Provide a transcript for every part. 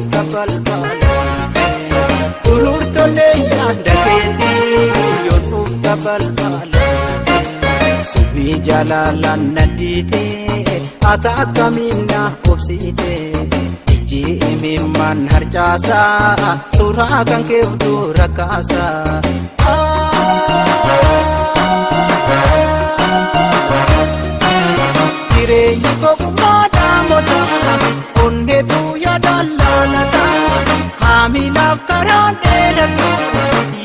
ufta balbala ururtole yanda keti yon ufta balbala subi jalalan nadite ata kamina opsite iji imman harjasa surah kan ke rakasa kireni ko kumada mota onde tu ya dalalata hamilaf karane datu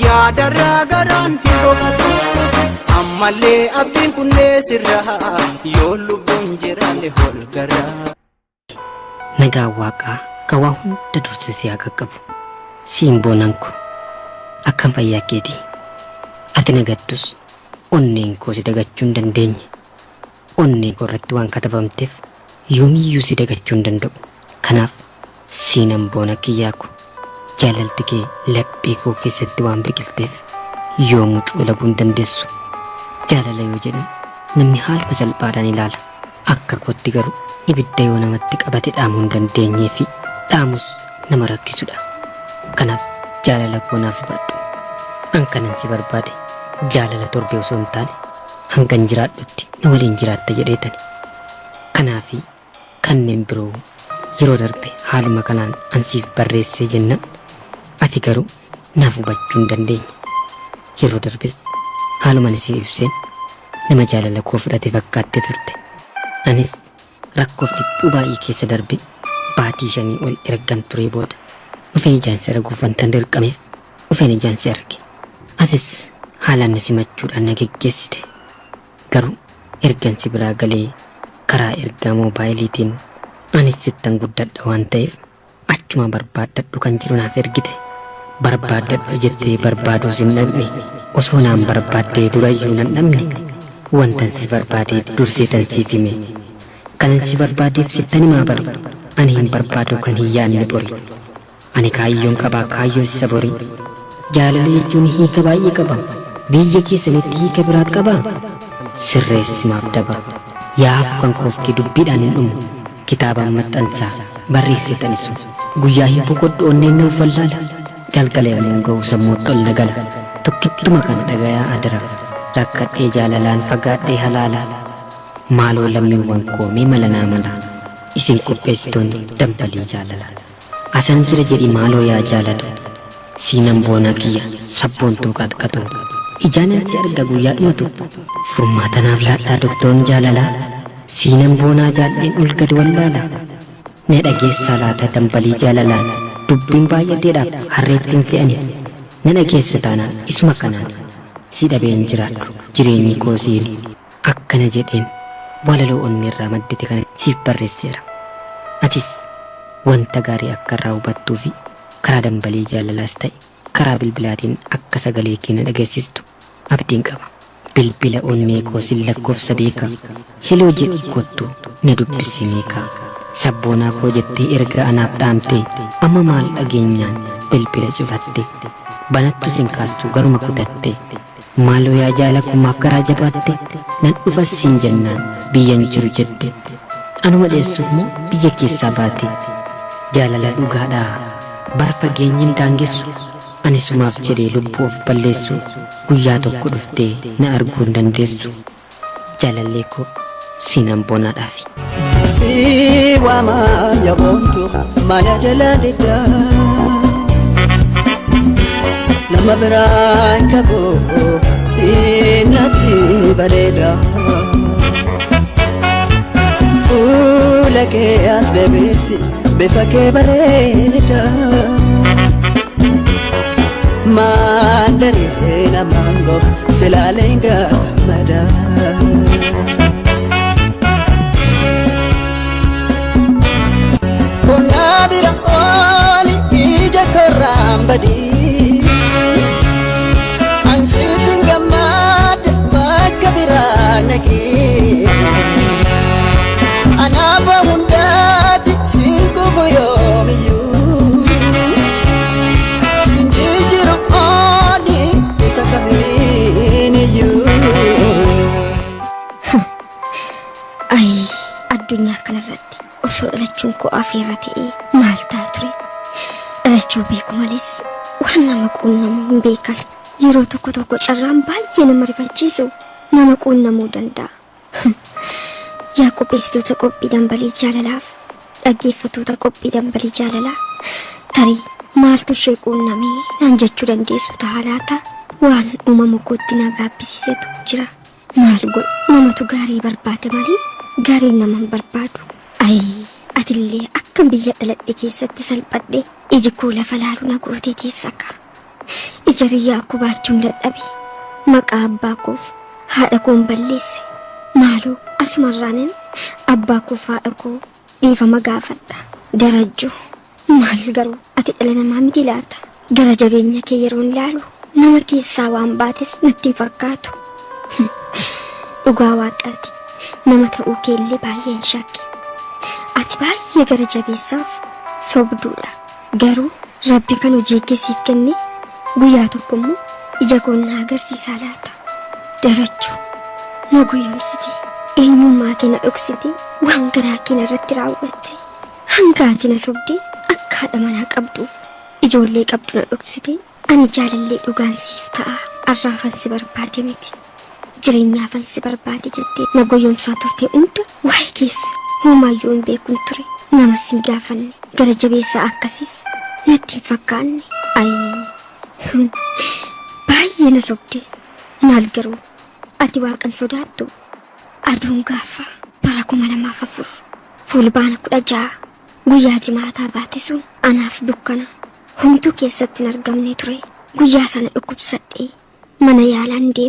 ya daragaran hibogatu amale abdin kunne sirra yolubun jirane holgara nagaa waaqaa kawaa hunda dursisee akka qabu siimboonanko akkam fayyaa keetii ati nagattus onneen koo si dagachuu hin dandeenye onnee koo irratti waan katabamteef yoomiyyuu si dagachuu hin danda'u kanaaf siinan boona kiyyaa ko jaalalti kee laphee koo keessatti waan biqilteef yoomuu cuulaguu hin dandeessu jaalala yoo jedhan namni haaluma salphaadhaan ilaala akka kootti garuu ibidda yoo namatti qabate dhaamuu hin dandeenyee fi dhaamus nama rakkisudha kanaaf jaalala koo naaf hubadhu hankanan si barbaade jaalala torbee osoo hin taane hangan jiraadhutti nu waliin jiraatta jedheetani kanaafi kanneen biroo yeroo darbe haaluma kanaan ansiif barreessee jenna ati garuu naaf hubachuu hin dandeenye yeroo darbes haaluman si ibseen nama jaalala koo fudhate fakkaatte turte anis rakkoof dhiphuu baay'ee keessa darbe baatii 5 ol ergan turee booda dhufeen ijaansi arguuf wantan dirqameef dhufeen ijaansi arge asis haalaan na simachuudhaan na geggeessite garuu ergansi biraa galee karaa ergaa moobaayiliitiin anis sittan guddadha waan ta'eef achuma barbaadadhu kan jedhu naaf ergite barbaadadhu jettee barbaaduus hin dhabne osoo naan barbaaddee durayyuu nan dhabne wantan si barbaadeef durseetan siif hime kanan si barbaadeef sittan himaa bari ani hin barbaadu kan hin yaadne bori ani kaayyoon qabaa kaayyoo isa bori jaalala jechuun hiika baay'ee qaba biyya keessanitti hiika biraat qaba sirreessimaaf daba yaaf kan koofkee dubbiidhaan hin dhumu kitaabaan maxxansaa barreessitan sun guyyaa hin boqodhu onneen na uffallaala galgala yommuu ga'u sammuu tolla gala tokkittuma kana dhagayaa adara rakkadhee jaalalaan fagaadhee halaala maaloo lammiiwwan koomee malanaa mala isin qopheessitoonni dambalii jaalala asan jira jedhi maaloo yaa jaalatu siinan boonaa kiyya sabboontuu qaxqatu ijaanan si arga guyyaa dhumatu furmaatanaaf laadhaa doktoon jaalalaa siinan boonaa jaalleen ol gad wallaala ne dhageessaa laata dambalii jaalalaan dubbiin baay'ateedhaaf harreettiin fe'ani ne dhageessa taanaan isuma kanaan si dhabeen jiraadhu jireenyi koo siini akkana jedheen walaloo onneerraa maddite kana siif barreesseera atis wanta gaarii akka irraa hubattuu fi karaa dambalii jaalalaas ta'e karaa bilbilaatiin akka sagalee kee na dhageessistu abdiin qaba bilbila onnee koo sin lakkoofsa beeka heloo jedhi kottu na dubbisi meeqa sabboonaa koo jettee erga anaaf dhaamte amma maal dhageenyaan bilbila cufatte banattu sin kaastuu garuma kutatte maaloo yaa jaala kumaaf garaa jabaatte nan dhufas siin jennaan biyyan jiru jette anuma dheessuuf moo biyya keessaa baate jaalala dhugaadhaa bar fageenyin daangessu ani sumaaf jedhee lubbuu of balleessu guyyaa tokko dhuftee na arguu hin dandeessu jaalallee koo siinan boonaadhaafi si waama yaabontu mana jaalalidha nama biraan qabu siinatti bareeda fuula kee as deebisi bifa kee bareeda mandarina mango silaaleen gammada konna bira ooli ija korraan badii ansiitiin gammada bakka biraa nagee anaafaa hundaati siin kufu yoomiyyuu siin jijjiiru ooni isa kamiiniyyuu. Ay addunyaa kanarratti osoo dhalachuun koo afeerra ta'ee maal ta'a ture dhalachuu beeku malis waan nama quunnamu hin beekan. Yeroo tokko tokko carraan baay'ee nama rifachiisu nama quunnamuu danda'a. Yaa qopheessitoota qophii dambalii jaalalaaf dhaggeeffattoota qophii dambalii jaalalaa tarii maaltu ishee quunnamee naan jechuu dandeessu ta'a laata? Waan uumama kootti na gaabbisiisetu jira. Maal godhu namatu gaarii barbaada malee gaariin nama hin barbaadu. Atillee akkam biyya dhaladhe keessatti salphadhe iji koo lafa laalu na gootee keessa akka. Ija riyyaa koo baachuun dadhabe maqaa abbaa koof haadha koon balleesse. Maaloo asumarraanin abbaa koof haadha koo dhiifama gaafadha. Darajjuu maal garuu ati dhala namaa miti laata? Gara jabeenya kee yeroon laalu nama keessaa waan baates natti hin fakkaatu. Dhugaa waaqaati nama ta'uu keellee baay'een shakke. Ati baay'ee gara jabeessaaf sobduudha. Garuu Rabbi kan hojii keessiif kenne guyyaa tokko immoo ija koo na agarsiisaa laata? Darajjuu na guyyoomsite eenyummaa kee na dhoksite waan garaa kee irratti raawwatte hanga ati na sobdee akka haadha manaa qabduuf ijoollee qabdu na dhoksite ani jaalallee dhugaan siif ta'a arraafan si barbaade miti jireenyaafan si barbaade jettee na guyyoomsaa turte hunda waa'ee keessa homaayyuu hin beekun ture. Nama sin gaafanne gara jabeessaa akkasiis natti hin fakkaanne. Baay'ee na sobde. Maal garuu ati waaqan sodaattu? Aduun gaafa bara 2004 fulbaana 16 guyyaa jimaataa baate sun anaaf dukkana homtuu keessatti hin argamne ture. Guyyaa sana dhukkubsadhee mana yaalaan deeme.